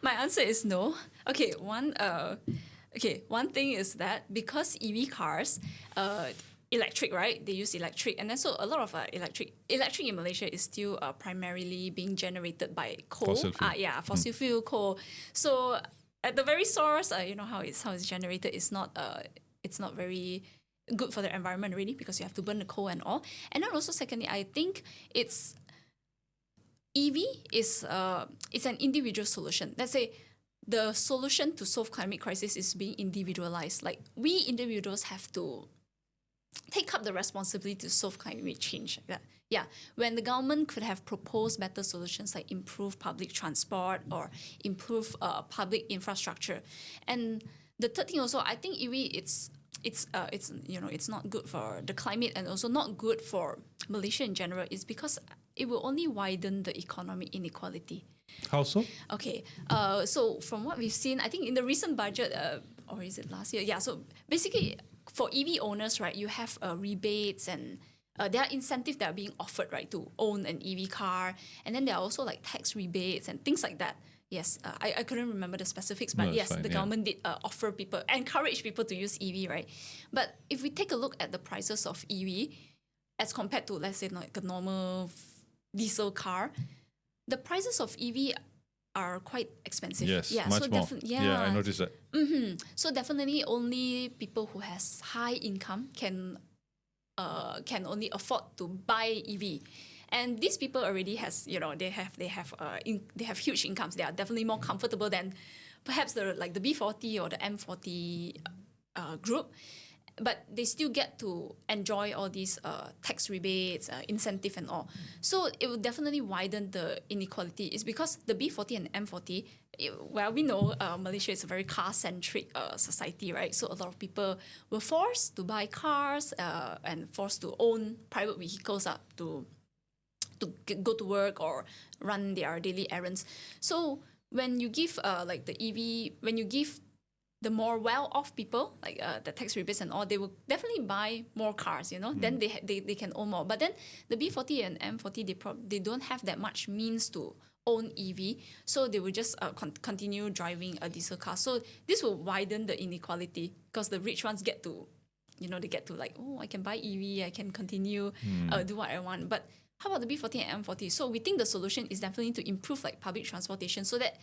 my answer is no. Okay, one thing is that because EV cars, electric, right? They use electric, and then so a lot of electric in Malaysia is still primarily being generated by coal. Fossil fuel. Fossil fuel coal. So at the very source, how it's generated is not very good for the environment really, because you have to burn the coal and all. And then also secondly, I think EV is it's an individual solution. Let's say the solution to solve climate crisis is being individualized. Like we individuals have to take up the responsibility to solve climate change. Yeah, when the government could have proposed better solutions like improve public transport or improve public infrastructure. And the third thing also, I think EV it's not good for the climate and also not good for Malaysia in general, is because it will only widen the economic inequality. How so? Okay, so from what we've seen, I think in the recent budget, or is it last year? Yeah, so basically for EV owners, right, you have rebates and there are incentives that are being offered, right, to own an EV car. And then there are also like tax rebates and things like that. Yes, I couldn't remember the specifics, but yes, the government did encourage people to use EV, right? But if we take a look at the prices of EV as compared to, let's say, like a normal diesel car, the prices of EV are quite expensive. Yes, much more. I noticed that. Mm-hmm. So definitely only people who has high income can only afford to buy EV. And these people already they have huge incomes. They are definitely more comfortable than perhaps the B40 or the M40 group. But they still get to enjoy all these tax rebates, incentive and all. So it will definitely widen the inequality. It's because the B40 and M40, we know Malaysia is a very car-centric society, right? So a lot of people were forced to buy cars and forced to own private vehicles to go to work or run their daily errands. So when you give the EV, when you give the more well-off people, like the tax rebates and all, they will definitely buy more cars, then they can own more. But then the B40 and M40, they don't have that much means to own EV, so they will just continue driving a diesel car. So this will widen the inequality, because the rich ones get to, they get to like, oh, I can buy EV, I can continue do what I want. But how about the B40 and M40? So we think the solution is definitely to improve like public transportation, so that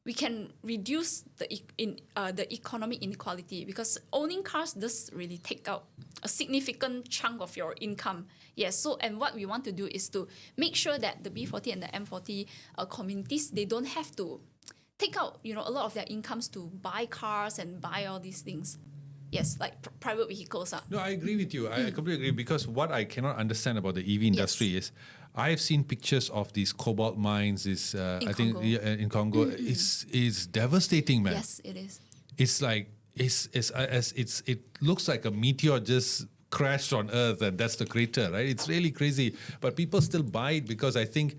we can reduce the economic inequality, because owning cars does really take out a significant chunk of your income. Yes, so and what we want to do is to make sure that the B40 and the M40 communities, they don't have to take out a lot of their incomes to buy cars and buy all these things. Yes, like private vehicles. No, I agree with you. I completely agree, because what I cannot understand about the EV industry is I've seen pictures of these cobalt mines. In Congo, it's devastating, man. Yes, it is. It's like it looks like a meteor just crashed on Earth, and that's the crater, right? It's really crazy, but people still buy it because I think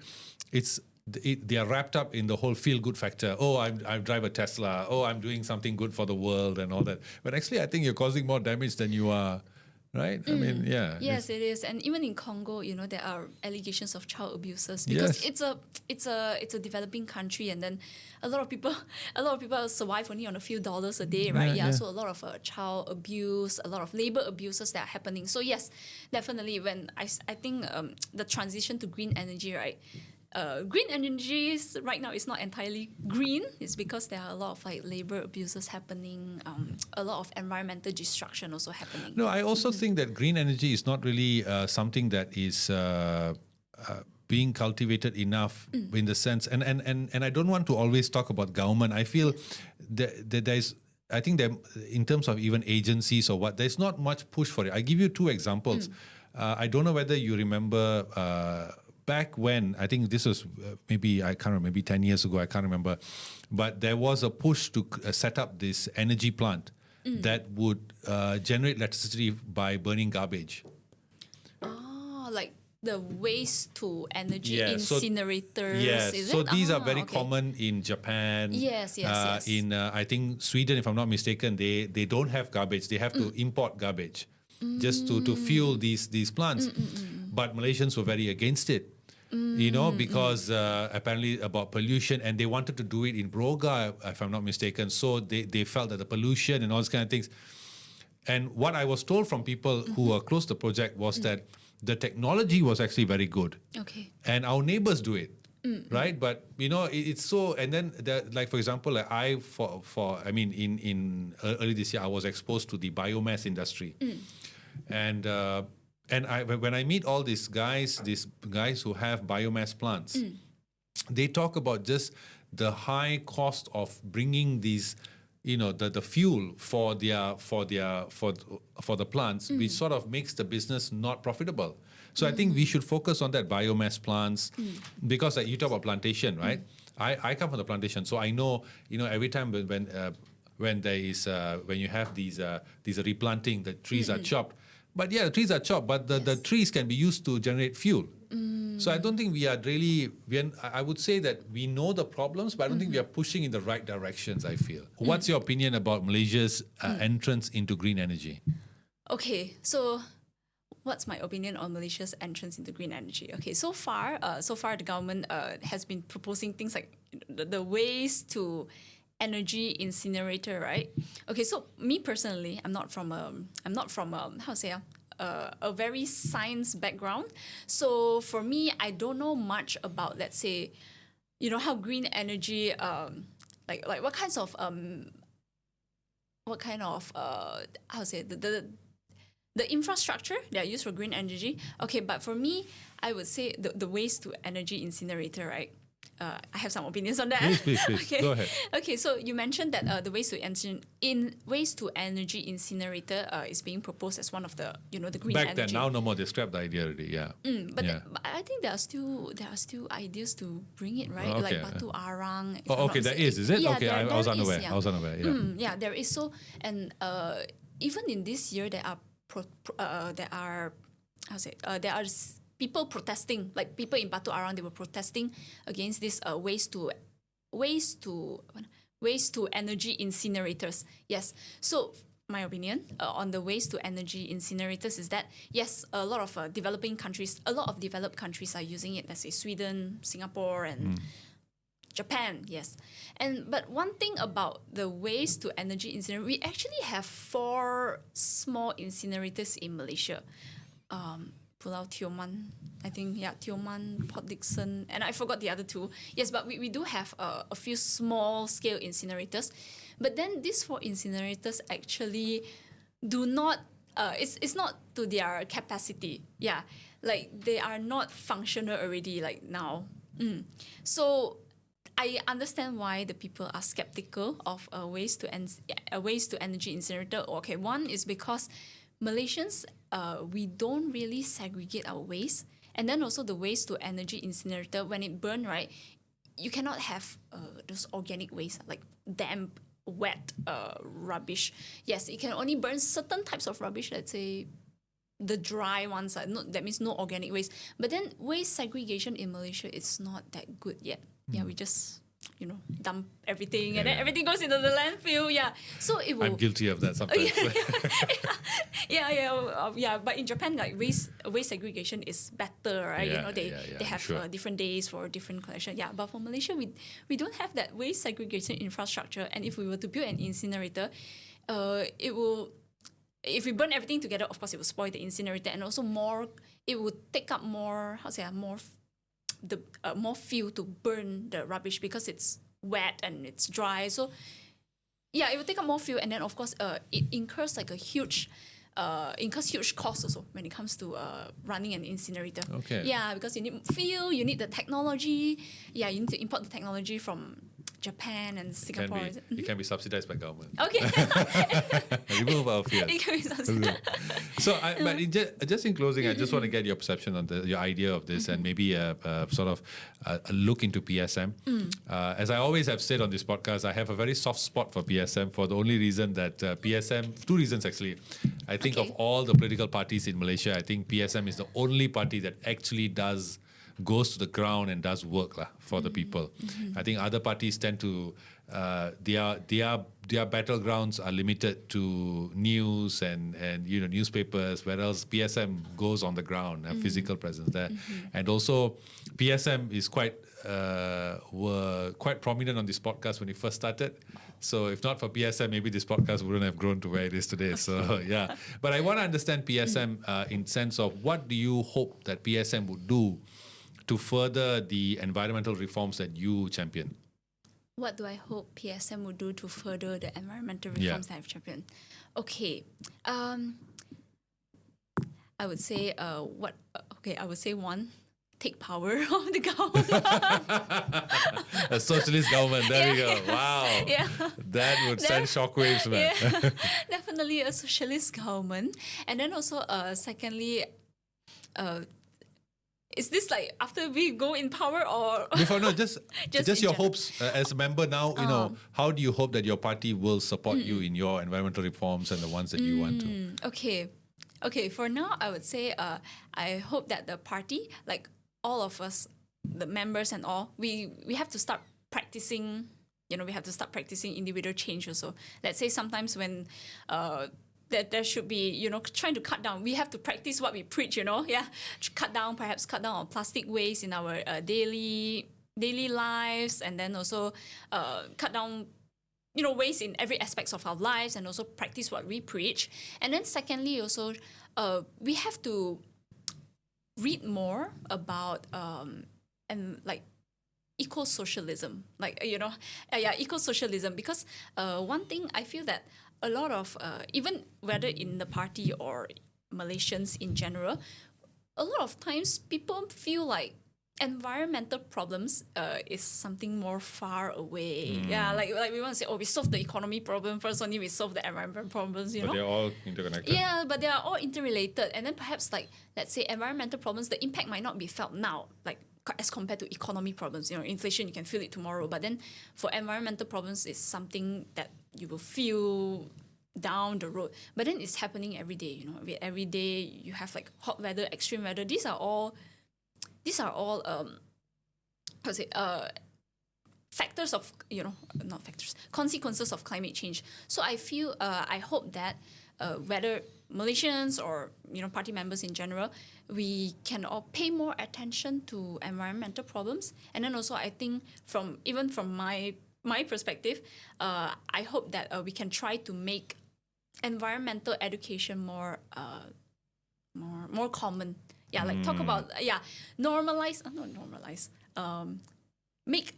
they are wrapped up in the whole feel-good factor. Oh, I drive a Tesla. Oh, I'm doing something good for the world and all that. But actually, I think you're causing more damage than you are, right? I mean, yeah. Yes, it is. And even in Congo, there are allegations of child abuses, because it's a developing country, and then a lot of people survive only on a few dollars a day, right? Yeah. So a lot of child abuse, a lot of labor abuses that are happening. So yes, definitely. When I think the transition to green energy, right? green energies right now is not entirely green. It's because there are a lot of like labor abuses happening, a lot of environmental destruction also happening. No, I also think that green energy is not really something that is being cultivated enough in the sense, and I don't want to always talk about government. I feel that there's, I think that in terms of even agencies or what, there's not much push for it. I give you two examples. I don't know whether you remember back when, I think this was maybe, I can't remember, maybe 10 years ago, I can't remember, but there was a push to set up this energy plant that would generate electricity by burning garbage. Oh, like the waste to energy So incinerators. Is so it? these are very common in Japan. Yes. In I think Sweden, if I'm not mistaken, they don't have garbage. They have to import garbage just to fuel these plants. But Malaysians were very against it. Because apparently about pollution, and they wanted to do it in Broga, if I'm not mistaken. So they felt that the pollution and all these kind of things. And what I was told from people who were close to the project was that the technology was actually very good. Okay. And our neighbors do it. Right, but it's so. And then, like for example, like in early this year, I was exposed to the biomass industry, and when I meet all these guys who have biomass plants, they talk about just the high cost of bringing these, the fuel for the plants, which sort of makes the business not profitable. So I think we should focus on that biomass plants, because like you talk about plantation, right? I come from the plantation, so I know, every time when there is when you have these replanting, the trees are chopped. But yeah, the trees are chopped, but the trees can be used to generate fuel. So I don't think we are really, I would say that we know the problems, but I don't think we are pushing in the right directions, I feel. What's your opinion about Malaysia's entrance into green energy? Okay, so what's my opinion on Malaysia's entrance into green energy? Okay, so far the government has been proposing things like the waste to energy incinerator, right? Okay, so me personally, I'm not from a very science background. So for me, I don't know much about, let's say, how green energy, like what kinds of the infrastructure that are used for green energy. Okay, but for me, I would say the waste to energy incinerator, right? I have some opinions on that. Please. Okay. Go ahead. Okay, so you mentioned that the waste to energy incinerator is being proposed as one of the the green Back energy. then, now no more. They scrapped the idea already. Yeah. But I think there are still ideas to bring it, right? Okay. Like Batu Arang. There is it? Yeah, Okay, I was unaware. Yeah. I was unaware. Yeah. Yeah, there is. So, and even in this year, there are people protesting, like people in Batu Arang, they were protesting against this waste to energy incinerators. Yes. So my opinion on the waste to energy incinerators is that yes, a lot of developed countries are using it. Let's say Sweden, Singapore, and Japan. Yes. But one thing about the waste to energy incinerator, we actually have 4 small incinerators in Malaysia. Pulau Tioman, I think, Tioman, Port Dickson, and I forgot the other 2. Yes, but we do have a few small scale incinerators. But then these 4 incinerators actually do not, it's not to their capacity. Yeah, like they are not functional already, like now. So I understand why the people are skeptical of a waste to energy incinerator. Okay, one is because Malaysians, we don't really segregate our waste, and then also the waste to energy incinerator, when it burn, right, you cannot have those organic waste like damp, wet rubbish. Yes, it can only burn certain types of rubbish. Let's say the dry ones, that means no organic waste. But then waste segregation in Malaysia, it's not that good yet. Yeah, we just dump everything, and then everything goes into the landfill. Yeah, so it will. I'm guilty of that sometimes. Yeah. But in Japan, like waste segregation is better, right? They have different days for different collection. Yeah, but for Malaysia, we don't have that waste segregation infrastructure. And if we were to build an incinerator, it will. If we burn everything together, of course, it will spoil the incinerator, and also it would take up more. more fuel to burn the rubbish because it's wet and it's dry. So yeah, it will take up more fuel, and then of course it incurs like a huge cost also when it comes to running an incinerator. Okay. Yeah, because you need fuel, you need the technology. Yeah, you need to import the technology from Japan and Singapore. It can be subsidized by government. Okay. Remove our fears. It can be subsidized. So, just in closing, I just want to get your perception on your idea of this and maybe a sort of a look into PSM. As I always have said on this podcast, I have a very soft spot for PSM for the only reason that PSM, two reasons actually. I think of all the political parties in Malaysia, I think PSM is the only party that actually goes to the ground and does work for the people. I think other parties tend to their battlegrounds are limited to news and newspapers, whereas PSM goes on the ground, a physical presence there. And also PSM is were quite prominent on this podcast when it first started. So if not for PSM, maybe this podcast wouldn't have grown to where it is today. So yeah, but I want to understand PSM in sense of what do you hope that PSM would do to further the environmental reforms that you champion? What do I hope PSM would do to further the environmental reforms that I've championed? Okay, I would say I would say one, take power of the government. A socialist government. There we go. Wow. Yeah. That would send shockwaves, man. Yeah. Definitely a socialist government. And then also, secondly, is this like after we go in power or? Before, no, just your general. hopes as a member now. How do you hope that your party will support you in your environmental reforms and the ones that you want to? Okay. For now, I would say I hope that the party, like all of us, the members and all, we have to start practicing. We have to start practicing individual change also. Let's say sometimes when that there should be, trying to cut down. We have to practice what we preach, perhaps cut down on plastic waste in our daily lives, and then also cut down, waste in every aspects of our lives, and also practice what we preach. And then secondly, also, we have to read more about eco-socialism, eco-socialism, because one thing I feel that a lot of, even whether in the party or Malaysians in general, a lot of times people feel like environmental problems is something more far away. Yeah, like we want to say, we solve the economy problem first, only we solve the environmental problems, But they're all interconnected. Yeah, but they are all interrelated. And then perhaps let's say environmental problems, the impact might not be felt now, as compared to economy problems. Inflation, you can feel it tomorrow. But then for environmental problems, it's something that you will feel down the road. But then it's happening every day. Every day you have hot weather, extreme weather. These are all factors of not factors, consequences of climate change. So I feel I hope that whether Malaysians or party members in general, we can all pay more attention to environmental problems. And then also I think from my perspective, I hope that we can try to make environmental education more common. Yeah, talk about normalize, not normalize. Make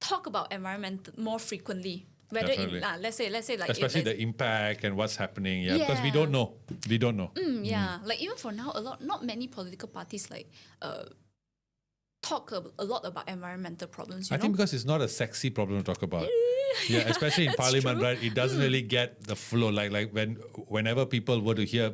talk about environment more frequently. Whether Definitely. let's say Especially the impact and what's happening. Yeah, because we don't know. Yeah, even for now, not many political parties talk a lot about environmental problems. I think because it's not a sexy problem to talk about. Yeah, especially in Parliament, true. right? It doesn't really get the flow. Like whenever people were to hear,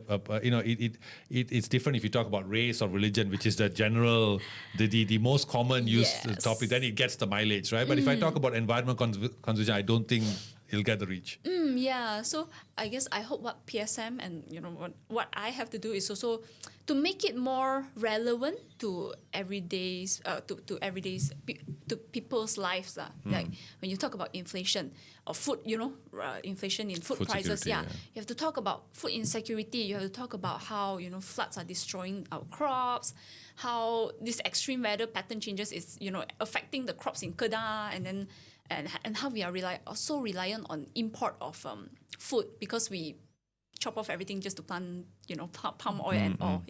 it's different if you talk about race or religion, which is the general, the most common used topic. Then it gets the mileage, right? But if I talk about environment conservation, I don't think it'll get the reach. Yeah, so I guess I hope what PSM and what I have to do is also to make it more relevant to everyday's to people's lives. Like when you talk about inflation or food, inflation in food prices. Security, You have to talk about food insecurity. You have to talk about how floods are destroying our crops, how this extreme weather pattern changes is affecting the crops in Kedah, and then. And how we are so reliant on import of food because we chop off everything just to plant palm oil and all.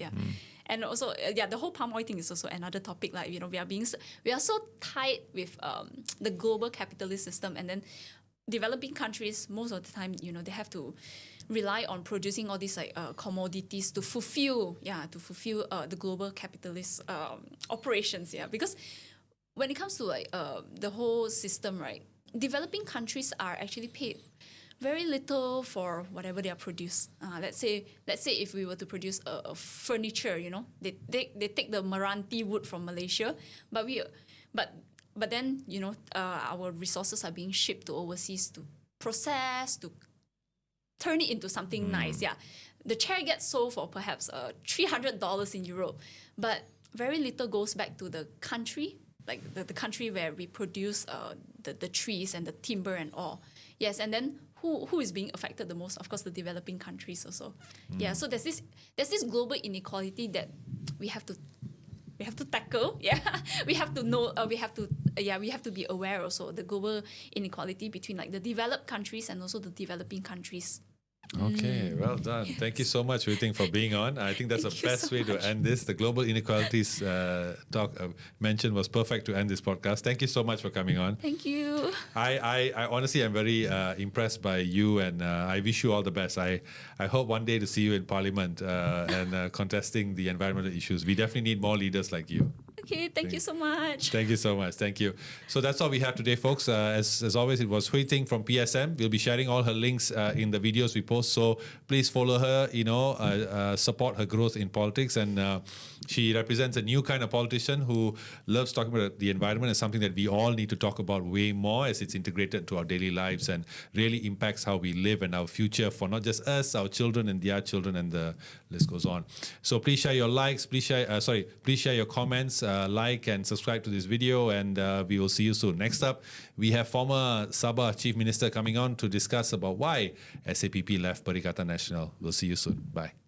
And also, the whole palm oil thing is also another topic. Like, we are so tied with the global capitalist system, and then developing countries, most of the time, they have to rely on producing all these like commodities to fulfill the global capitalist operations. Yeah, because when it comes to like the whole system, right, developing countries are actually paid very little for whatever they are produced. Let's say if we were to produce a furniture, they take the Meranti wood from Malaysia, but then our resources are being shipped to overseas to process, to turn it into something nice. Yeah, the chair gets sold for perhaps $300 in Europe, but very little goes back to the country, like the country where we produce the trees and the timber and all. Yes, and then who is being affected the most? Of course, the developing countries also. Yeah, so there's this global inequality that we have to tackle. Yeah, we have to know. We have to be aware also the global inequality between like the developed countries and also the developing countries. Okay, well done. Yes. Thank you so much, Huei Ting, for being on. I think that's the best way to end this. The global inequalities talk mentioned was perfect to end this podcast. Thank you so much for coming on. Thank you. I honestly am very impressed by you, and I wish you all the best. I hope one day to see you in Parliament and contesting the environmental issues. We definitely need more leaders like you. Okay, thank you so much. Thank you so much. Thank you. So that's all we have today, folks. As always, it was Huei Ting from PSM. We'll be sharing all her links in the videos we post. So please follow her, support her growth in politics. And she represents a new kind of politician who loves talking about the environment. It's something that we all need to talk about way more as it's integrated to our daily lives and really impacts how we live and our future for not just us, our children and their children, and the list goes on. So please share your likes. Please share your comments. Like and subscribe to this video, and we will see you soon. Next up, we have former Sabah Chief Minister coming on to discuss about why SAPP left Perikatan Nasional. We'll see you soon. Bye.